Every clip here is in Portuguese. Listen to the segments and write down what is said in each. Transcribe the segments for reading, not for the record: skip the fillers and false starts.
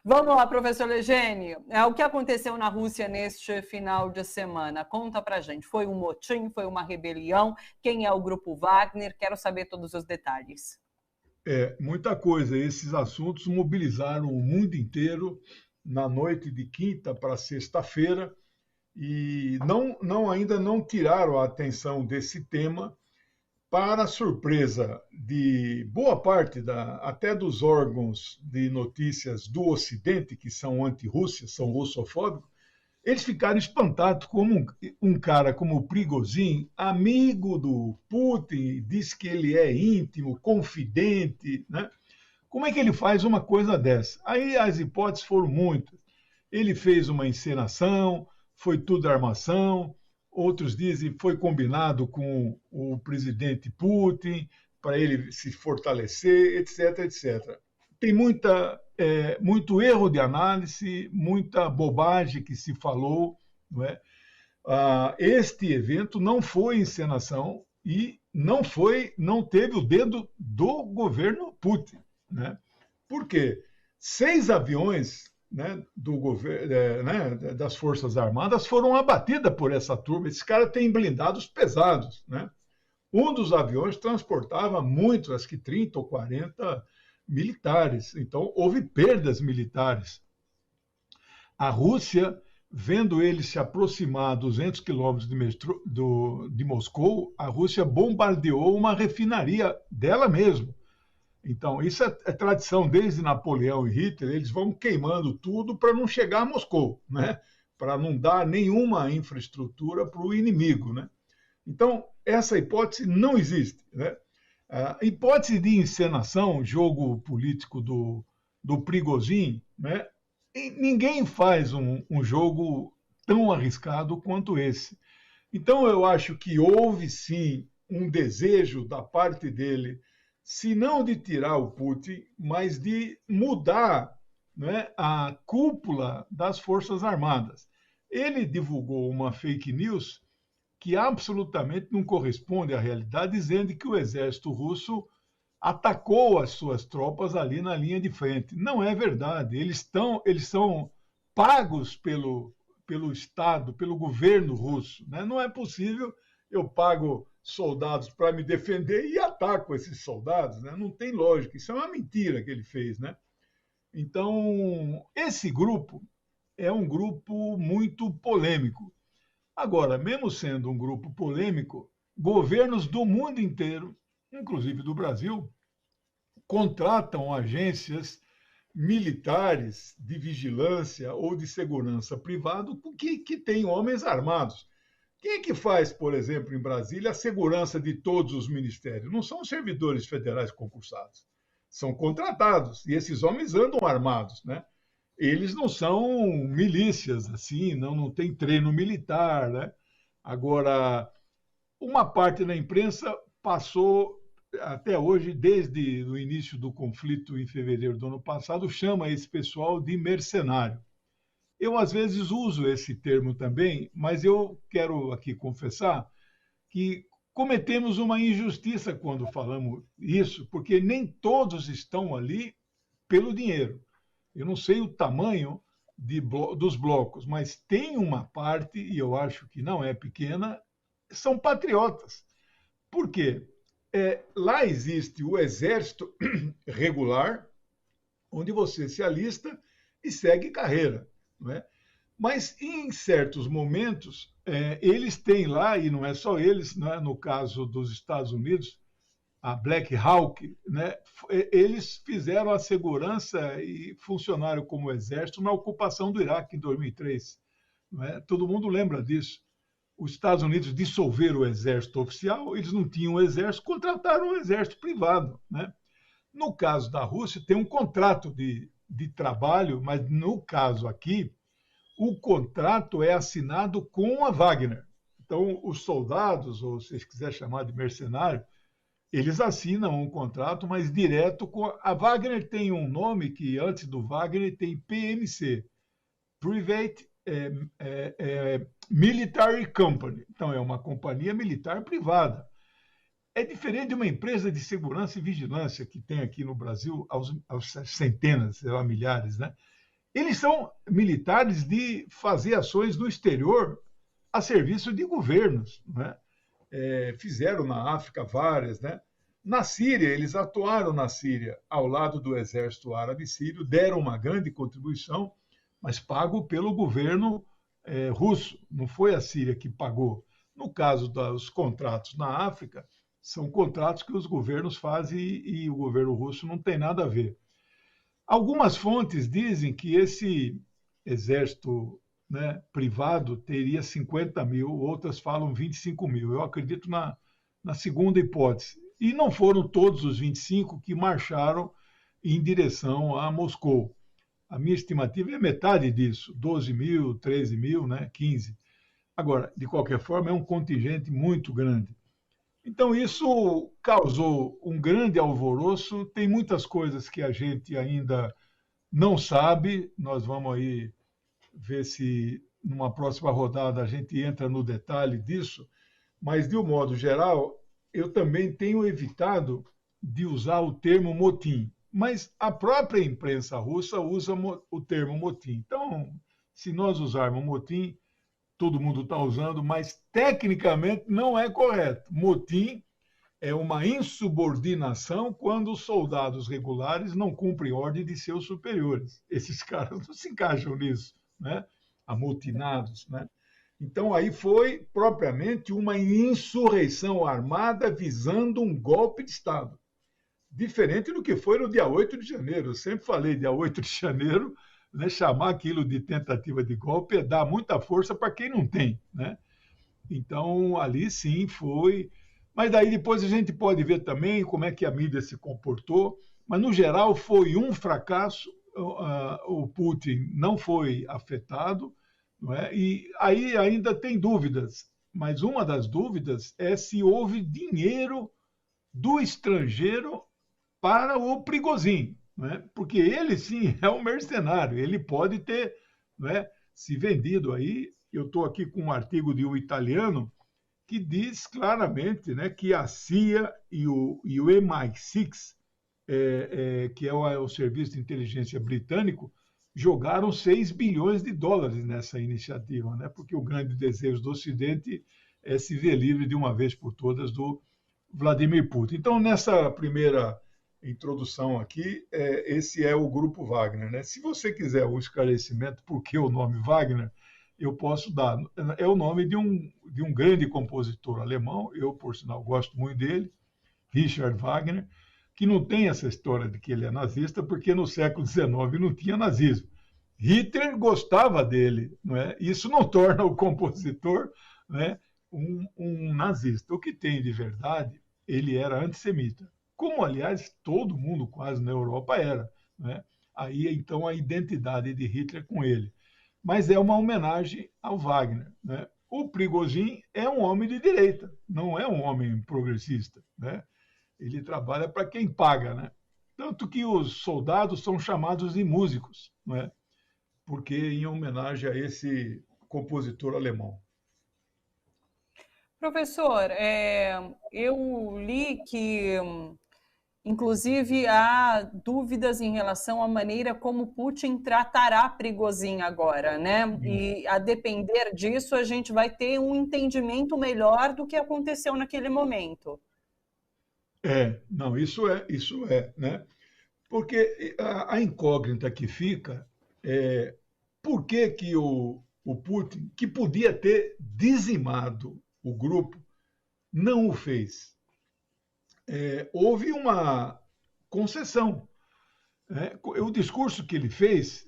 Vamos lá, professor Legene. O que aconteceu na Rússia neste final de semana? Conta pra gente. Foi um motim? Foi uma rebelião? Quem é o Grupo Wagner? Quero saber todos os detalhes. Muita coisa. Esses assuntos mobilizaram o mundo inteiro na noite de quinta para sexta-feira e ainda não tiraram a atenção desse tema, para surpresa de boa parte até dos órgãos de notícias do Ocidente, que são anti-Rússia, são russofóbicos. Eles ficaram espantados como um cara como o Prigozhin, amigo do Putin, diz que ele é íntimo, confidente, né? Como é que ele faz uma coisa dessa? Aí as hipóteses foram muitas. Ele fez uma encenação, foi tudo armação, outros dizem que foi combinado com o presidente Putin para ele se fortalecer, etc, etc. Tem muito erro de análise, muita bobagem que se falou, não é? Este evento não foi encenação e não teve o dedo do governo Putin, né? Por quê? 6 aviões, né, do governo, né, das Forças Armadas foram abatidas por essa turma. Esses caras têm blindados pesados, né? Um dos aviões transportava muitos, acho que 30 ou 40 militares. Então, houve perdas militares. A Rússia, vendo eles se aproximar a 200 quilômetros de Moscou, a Rússia bombardeou uma refinaria dela mesma. Então, isso é tradição desde Napoleão e Hitler, eles vão queimando tudo para não chegar a Moscou, né? Para não dar nenhuma infraestrutura para o inimigo, né? Então, essa hipótese não existe, né? A hipótese de encenação, jogo político do Prigozhin, né? E ninguém faz um jogo tão arriscado quanto esse. Então, eu acho que houve, sim, um desejo da parte dele, se não de tirar o Putin, mas de mudar, né, a cúpula das Forças Armadas. Ele divulgou uma fake news que absolutamente não corresponde à realidade, dizendo que o exército russo atacou as suas tropas ali na linha de frente. Não é verdade. Eles são pagos pelo Estado, pelo governo russo, né? Não é possível eu pago soldados para me defender e ataco esses soldados, né? Não tem lógica. Isso é uma mentira que ele fez, né? Então, esse grupo é um grupo muito polêmico. Agora, mesmo sendo um grupo polêmico, governos do mundo inteiro, inclusive do Brasil, contratam agências militares de vigilância ou de segurança privado que têm homens armados. Quem é que faz, por exemplo, em Brasília, a segurança de todos os ministérios? Não são servidores federais concursados, são contratados, e esses homens andam armados, né? Eles não são milícias, assim, não tem treino militar, né? Agora, uma parte da imprensa passou, até hoje, desde o início do conflito em fevereiro do ano passado, chama esse pessoal de mercenário. Eu, às vezes, uso esse termo também, mas eu quero aqui confessar que cometemos uma injustiça quando falamos isso, porque nem todos estão ali pelo dinheiro. Eu não sei o tamanho dos blocos, mas tem uma parte, e eu acho que não é pequena, são patriotas. Por quê? Lá existe o exército regular, onde você se alista e segue carreira, não é? Mas em certos momentos, eles têm lá, e não é só eles, né? No caso dos Estados Unidos, a Black Hawk, né? Eles fizeram a segurança e funcionaram como exército na ocupação do Iraque em 2003. Não é? Todo mundo lembra disso. Os Estados Unidos dissolveram o exército oficial, eles não tinham exército, contrataram um exército privado, né? No caso da Rússia, tem um contrato de trabalho, mas no caso aqui, o contrato é assinado com a Wagner. Então, os soldados, ou se vocês quiserem chamar de mercenário, eles assinam um contrato, mas direto com a Wagner. Tem um nome que antes do Wagner tem PMC, Private Military Company. Então é uma companhia militar privada. é diferente de uma empresa de segurança e vigilância que tem aqui no Brasil aos centenas, sei lá, milhares, né? Eles são militares de fazer ações no exterior a serviço de governos, né? Fizeram na África várias, né? Na Síria, eles atuaram na Síria ao lado do exército árabe sírio, deram uma grande contribuição, mas pago pelo governo russo. Não foi a Síria que pagou. No caso dos contratos na África, são contratos que os governos fazem e o governo russo não tem nada a ver. Algumas fontes dizem que esse exército, né, privado teria 50 mil, outras falam 25 mil. Eu acredito na segunda hipótese. E não foram todos os 25 que marcharam em direção a Moscou. A minha estimativa é metade disso, 12 mil, 13 mil, né, 15. Agora, de qualquer forma, é um contingente muito grande. Então, isso causou um grande alvoroço. Tem muitas coisas que a gente ainda não sabe. Nós vamos aí ver se numa próxima rodada a gente entra no detalhe disso. Mas, de um modo geral, eu também tenho evitado de usar o termo motim. Mas a própria imprensa russa usa o termo motim. Então, se nós usarmos motim, todo mundo está usando, mas tecnicamente não é correto. Motim é uma insubordinação quando os soldados regulares não cumprem ordem de seus superiores. Esses caras não se encaixam nisso, né? Amotinados, né? Então, aí foi propriamente uma insurreição armada visando um golpe de Estado. Diferente do que foi no dia 8 de janeiro. Eu sempre falei, dia 8 de janeiro, né, chamar aquilo de tentativa de golpe é dar muita força para quem não tem, né? Então, ali sim foi. Mas daí depois a gente pode ver também como é que a mídia se comportou. Mas, no geral, foi um fracasso. O Putin não foi afetado, não é? E aí ainda tem dúvidas. Mas uma das dúvidas é se houve dinheiro do estrangeiro para o Prigozhin, né? Porque ele sim é um mercenário, ele pode ter, né, se vendido aí. Eu estou aqui com um artigo de um italiano que diz claramente, né, que a CIA e o MI6, que é o Serviço de Inteligência Britânico, jogaram 6 bilhões de dólares nessa iniciativa, né? Porque o grande desejo do Ocidente é se ver livre de uma vez por todas do Vladimir Putin. Então, nessa primeira introdução aqui, esse é o Grupo Wagner, né? Se você quiser um esclarecimento por que o nome Wagner, eu posso dar. É o nome de um grande compositor alemão, eu, por sinal, gosto muito dele, Richard Wagner, que não tem essa história de que ele é nazista, porque no século XIX não tinha nazismo. Hitler gostava dele, não é? Isso não torna o compositor, né, um nazista. O que tem de verdade, ele era antissemita. Como, aliás, todo mundo quase na Europa era, né? Aí, então, a identidade de Hitler com ele. Mas é uma homenagem ao Wagner, né? O Prigozhin é um homem de direita, não é um homem progressista, né? Ele trabalha para quem paga, né? Tanto que os soldados são chamados de músicos, né? Porque em homenagem a esse compositor alemão. Professor, eu li que, inclusive, há dúvidas em relação à maneira como Putin tratará Prigozhin agora, né? E a depender disso, a gente vai ter um entendimento melhor do que aconteceu naquele momento. Não, isso é, né? Porque a incógnita que fica é por que o Putin, que podia ter dizimado o grupo, não o fez. Houve uma concessão, né? O discurso que ele fez,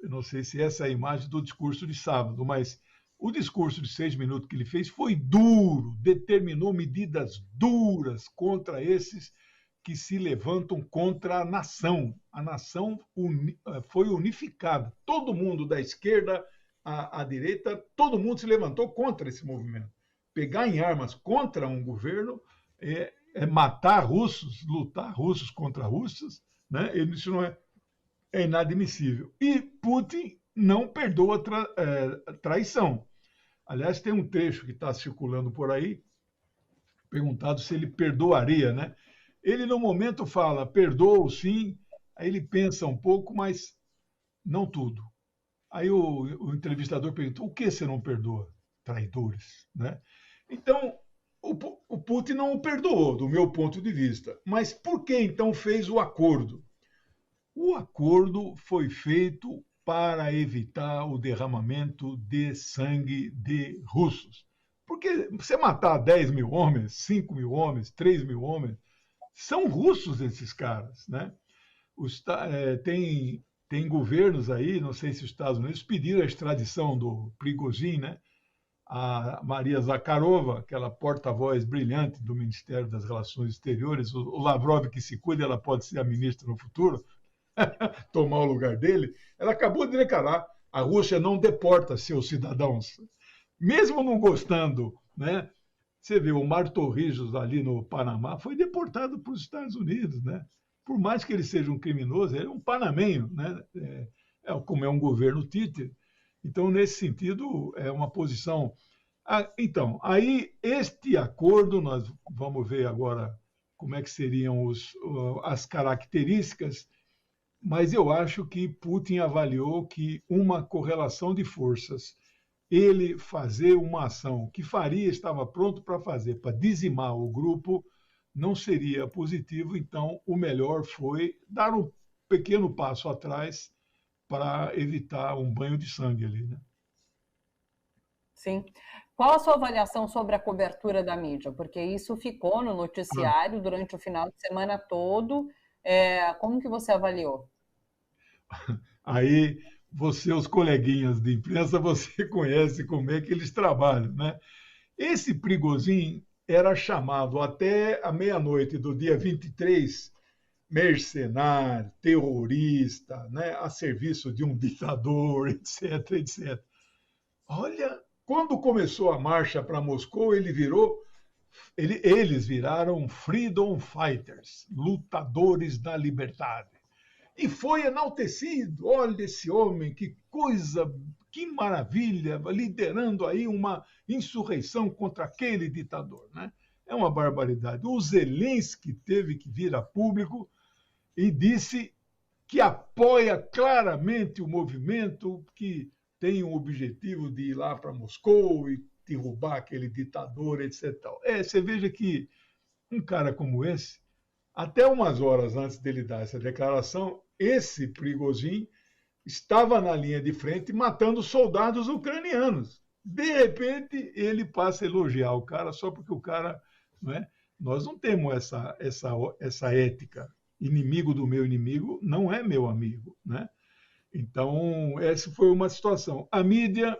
eu não sei se essa é a imagem do discurso de sábado, mas o discurso de 6 minutos que ele fez foi duro, determinou medidas duras contra esses que se levantam contra a nação. A nação foi unificada. Todo mundo, da esquerda à direita, todo mundo se levantou contra esse movimento. Pegar em armas contra um governo é matar russos, lutar russos contra russos, né? Isso não é inadmissível. E Putin não perdoa traição. Aliás, tem um trecho que está circulando por aí, perguntado se ele perdoaria, né? Ele, no momento, fala, perdoo, sim. Aí ele pensa um pouco, mas não tudo. Aí o entrevistador perguntou, o que você não perdoa? Traidores, né? Então, o Putin não o perdoou, do meu ponto de vista. Mas por que, então, fez o acordo? O acordo foi feito para evitar o derramamento de sangue de russos. Porque você matar 10 mil homens, 5 mil homens, 3 mil homens, são russos esses caras, né? Tem governos aí, não sei se os Estados Unidos pediram a extradição do Prigozhin, né? A Maria Zakharova, aquela porta-voz brilhante do Ministério das Relações Exteriores, o Lavrov que se cuida, ela pode ser a ministra no futuro, tomar o lugar dele, ela acabou de declarar, a Rússia não deporta seus cidadãos. Mesmo não gostando, né? Você vê, o Mar Torrijos ali no Panamá foi deportado para os Estados Unidos, né? Por mais que ele seja um criminoso, ele é um panamenho, né? Como é um governo títere. Então, nesse sentido, é uma posição. Então, aí este acordo, nós vamos ver agora como é que seriam as características, mas eu acho que Putin avaliou que uma correlação de forças, ele fazer uma ação que faria, estava pronto para fazer, para dizimar o grupo, não seria positivo, então o melhor foi dar um pequeno passo atrás para evitar um banho de sangue ali, né? Sim. Qual a sua avaliação sobre a cobertura da mídia? Porque isso ficou no noticiário durante o final de semana todo. Como que você avaliou? Aí você, os coleguinhas de imprensa, você conhece como é que eles trabalham, né? Esse Prigozhin era chamado até a meia-noite do dia 23 mercenário, terrorista, né, a serviço de um ditador, etc, etc. Olha, quando começou a marcha para Moscou, eles viraram freedom fighters, lutadores da liberdade. E foi enaltecido. Olha esse homem, que coisa, que maravilha, liderando aí uma insurreição contra aquele ditador, né? É uma barbaridade. O Zelensky teve que vir a público e disse que apoia claramente o movimento, que tem o objetivo de ir lá para Moscou e derrubar aquele ditador, etc. Você veja que um cara como esse, até umas horas antes dele dar essa declaração, esse Prigozhin estava na linha de frente matando soldados ucranianos. De repente, ele passa a elogiar o cara só porque o cara... Não é? Nós não temos essa ética. Inimigo do meu inimigo não é meu amigo, né? Então, essa foi uma situação. A mídia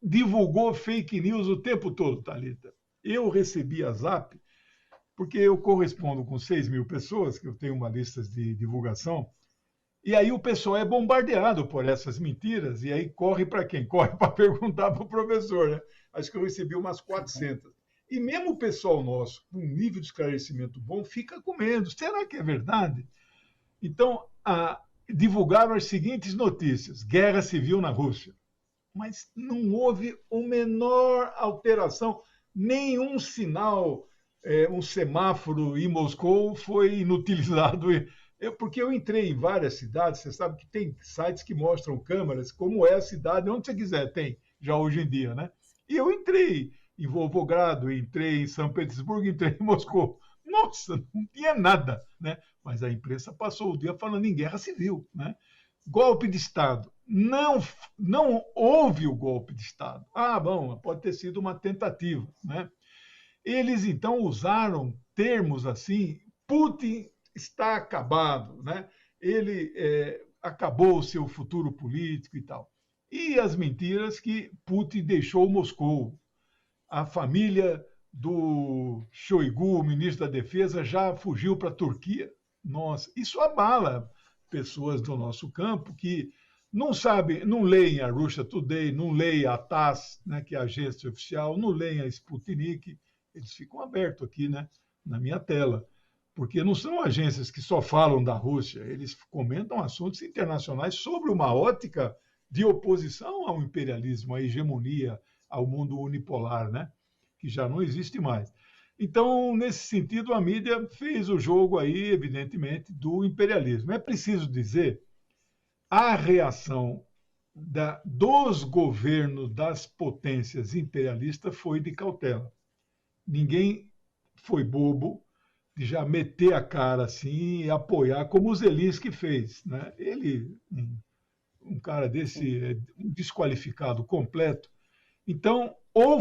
divulgou fake news o tempo todo, Thalita. Eu recebi a Zap, porque eu correspondo com 6 mil pessoas, que eu tenho uma lista de divulgação, e aí o pessoal é bombardeado por essas mentiras, e aí corre para quem? Corre para perguntar para o professor, né? Acho que eu recebi umas 400. E mesmo o pessoal nosso, com um nível de esclarecimento bom, fica com medo. Será que é verdade? Então, divulgaram as seguintes notícias: guerra civil na Rússia. Mas não houve a menor alteração, nenhum sinal, um semáforo em Moscou foi inutilizado. Porque eu entrei em várias cidades, você sabe que tem sites que mostram câmeras, como é a cidade, onde você quiser, tem, já hoje em dia, né? E eu entrei em Volgogrado, entrei em São Petersburgo, entrei em Moscou. Nossa, não tinha nada, né? Mas a imprensa passou o dia falando em guerra civil, né? Golpe de Estado. Não houve o golpe de Estado. Bom, pode ter sido uma tentativa, né? Eles, então, usaram termos assim, Putin está acabado, né? Ele acabou o seu futuro político e tal. E as mentiras que Putin deixou Moscou. A família do Shoigu, ministro da Defesa, já fugiu para a Turquia. Nossa, isso abala pessoas do nosso campo que não sabem, não leem a Russia Today, não leem a TASS, né, que é a agência oficial, não leem a Sputnik. Eles ficam abertos aqui, né, na minha tela, porque não são agências que só falam da Rússia, eles comentam assuntos internacionais sobre uma ótica de oposição ao imperialismo, à hegemonia, ao mundo unipolar, né? que já não existe mais. Então, nesse sentido, a mídia fez o jogo aí, evidentemente, do imperialismo. É preciso dizer, a reação dos governos das potências imperialistas foi de cautela. Ninguém foi bobo de já meter a cara assim e apoiar, como o Zelensky fez, né? Ele, um cara desse, desqualificado completo. Então, ou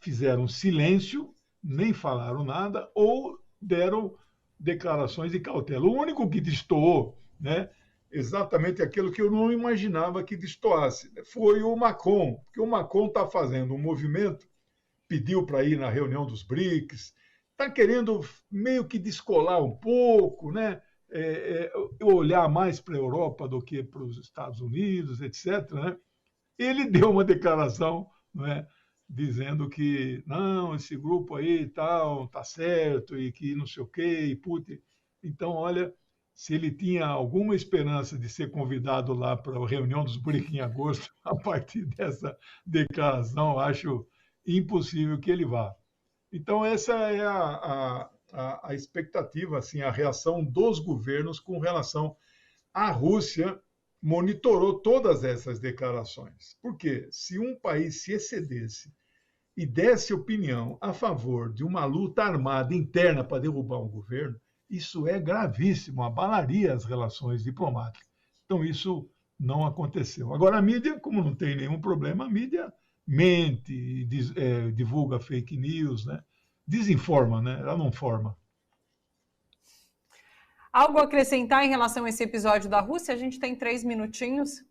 fizeram silêncio, nem falaram nada, ou deram declarações de cautela. O único que destoou, né, exatamente aquilo que eu não imaginava que destoasse, foi o Macron, porque o Macron está fazendo um movimento, pediu para ir na reunião dos BRICS, está querendo meio que descolar um pouco, né? Olhar mais para a Europa do que para os Estados Unidos, etc. Né? Ele deu uma declaração, né, dizendo que não, esse grupo aí tal, tá certo, e que não sei o quê, e Putin. Então, olha, se ele tinha alguma esperança de ser convidado lá para a reunião dos BRICS em agosto, a partir dessa declaração, acho impossível que ele vá. Então, essa é a expectativa, assim, a reação dos governos com relação à Rússia. Monitorou todas essas declarações. Porque se um país se excedesse e desse opinião a favor de uma luta armada interna para derrubar um governo, isso é gravíssimo, abalaria as relações diplomáticas. Então, isso não aconteceu. Agora, a mídia, como não tem nenhum problema, a mídia mente, divulga fake news, né? Desinforma, né? Ela não forma. Algo a acrescentar em relação a esse episódio da Rússia? A gente tem 3 minutinhos.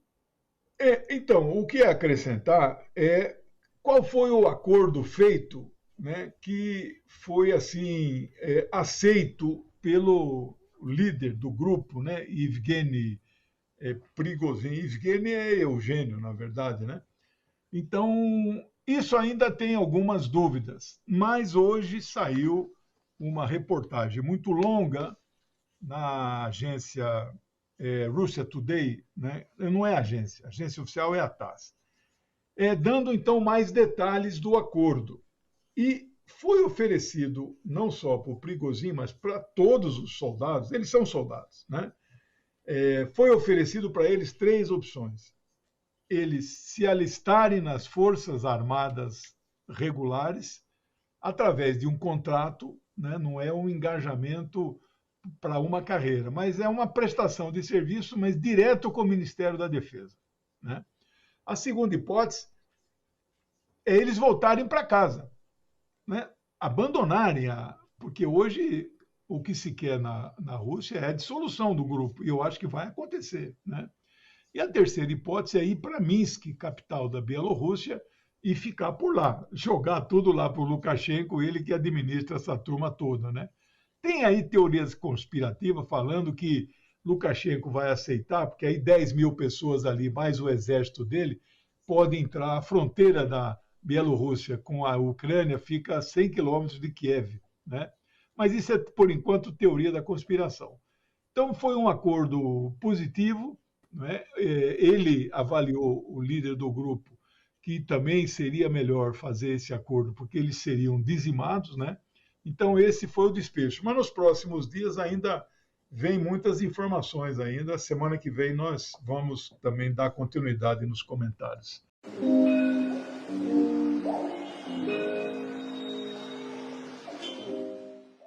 Então, o que acrescentar é qual foi o acordo feito, né, que foi assim aceito pelo líder do grupo, né, Evgeny Prigozhin. Evgeny é Eugênio, na verdade, né? Então, isso ainda tem algumas dúvidas, mas hoje saiu uma reportagem muito longa na agência Russia Today, né? Não é agência, a agência oficial é a TASS, dando então mais detalhes do acordo. E foi oferecido não só para o Prigozhin, mas para todos os soldados, eles são soldados, né? Foi oferecido para eles 3 opções. Eles se alistarem nas Forças Armadas regulares, através de um contrato, né? Não é um engajamento para uma carreira, mas é uma prestação de serviço, mas direto com o Ministério da Defesa, né? A segunda hipótese é eles voltarem para casa, né? Abandonarem porque hoje o que se quer na Rússia é a dissolução do grupo, e eu acho que vai acontecer, né? E a terceira hipótese é ir para Minsk, capital da Bielorrússia, e ficar por lá, jogar tudo lá para o Lukashenko, ele que administra essa turma toda, né? Tem aí teorias conspirativas falando que Lukashenko vai aceitar, porque aí 10 mil pessoas ali, mais o exército dele, podem entrar. A fronteira da Bielorrússia com a Ucrânia fica a 100 quilômetros de Kiev, né? Mas isso é, por enquanto, teoria da conspiração. Então, foi um acordo positivo, né? Ele avaliou, o líder do grupo, que também seria melhor fazer esse acordo, porque eles seriam dizimados, né? Então, esse foi o desfecho. Mas nos próximos dias ainda vem muitas informações ainda. Semana que vem nós vamos também dar continuidade nos comentários.